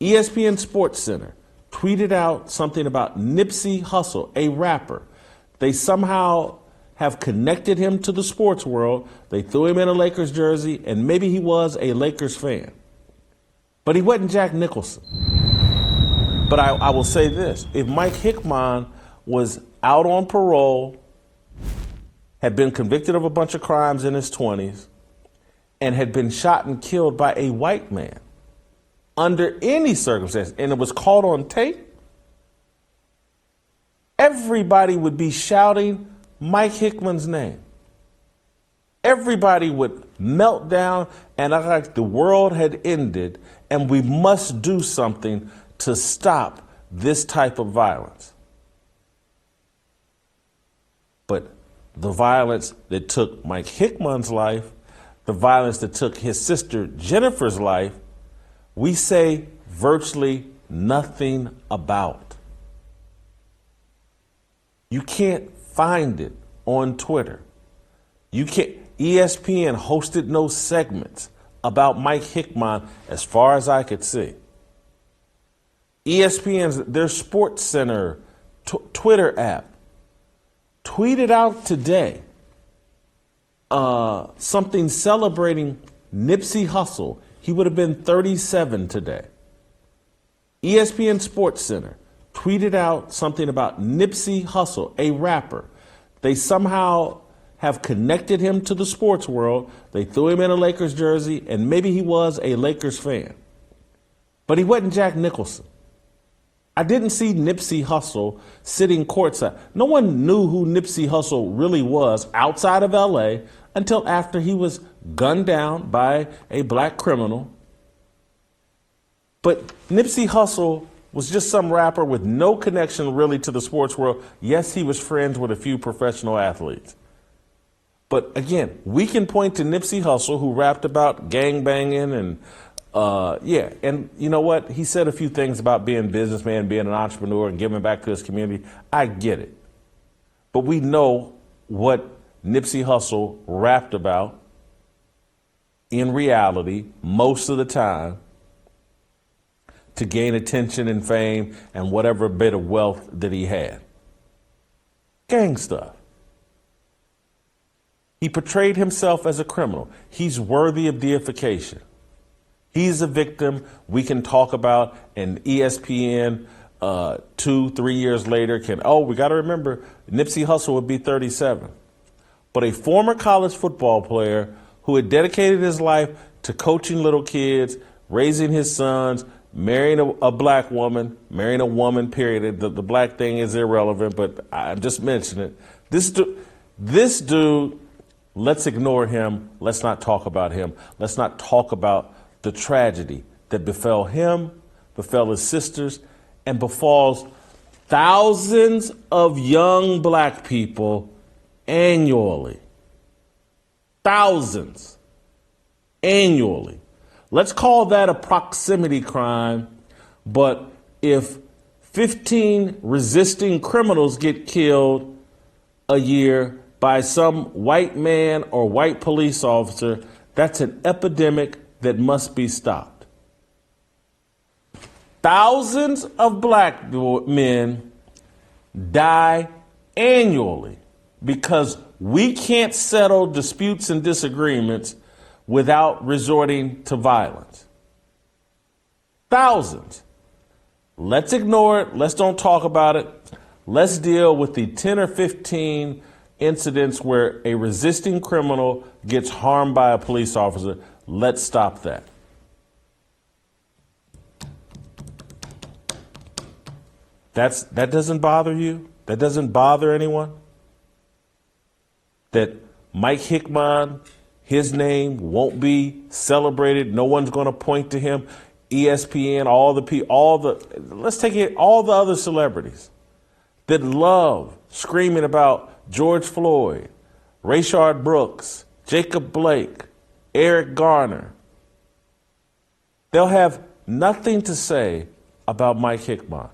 ESPN Sports Center tweeted out something about Nipsey Hussle, a rapper. They somehow have connected him to the sports world. They threw him in a Lakers jersey, and maybe he was a Lakers fan. But he wasn't Jack Nicholson. But I will say this. If Mike Hickmon was out on parole, had been convicted of a bunch of crimes in his 20s, and had been shot and killed by a white man under any circumstance, and it was caught on tape, everybody would be shouting Mike Hickmon's name. Everybody would melt down and act like the world had ended, and we must do something to stop this type of violence. But the violence that took Mike Hickmon's life, the violence that took his sister Jennifer's life, we say virtually nothing about. You can't find it on Twitter. You can't. ESPN hosted no segments about Mike Hickmon as far as I could see. ESPN's, their Sports Center Twitter app tweeted out today something celebrating Nipsey Hussle. He would have been 37 today. ESPN Sports Center tweeted out something about Nipsey Hussle, a rapper. They somehow have connected him to the sports world. They threw him in a Lakers jersey, and maybe he was a Lakers fan. But he wasn't Jack Nicholson. I didn't see Nipsey Hussle sitting courtside. No one knew who Nipsey Hussle really was outside of LA until after he was gunned down by a black criminal. But Nipsey Hussle was just some rapper with no connection really to the sports world. Yes, he was friends with a few professional athletes. But again, we can point to Nipsey Hussle, who rapped about gangbanging and and you know what? He said a few things about being a businessman, being an entrepreneur, and giving back to his community. I get it. But we know what Nipsey Hussle rapped about in reality most of the time to gain attention and fame and whatever bit of wealth that he had. Gang stuff. He portrayed himself as a criminal. He's worthy of deification. He's a victim we can talk about, and ESPN 2-3 years later we got to remember, Nipsey Hussle would be 37. But a former college football player who had dedicated his life to coaching little kids, raising his sons, marrying a black woman, marrying a woman, period. The black thing is irrelevant, but I just mentioned it. This dude, let's ignore him. Let's not talk about him. Let's not talk about the tragedy that befell him, befell his sisters, and befalls thousands of young black people annually. Thousands annually. Let's call that a proximity crime, but if 15 resisting criminals get killed a year by some white man or white police officer, that's an epidemic that must be stopped. Thousands of black men die annually because we can't settle disputes and disagreements without resorting to violence. Thousands. Let's ignore it. Let's don't talk about it. Let's deal with the 10 or 15 incidents where a resisting criminal gets harmed by a police officer. Let's stop that. That doesn't bother you? That doesn't bother anyone? That Mike Hickmon, his name won't be celebrated. No one's going to point to him. ESPN, all the other celebrities that love screaming about George Floyd, Rayshard Brooks, Jacob Blake, Eric Garner. They'll have nothing to say about Mike Hickmon.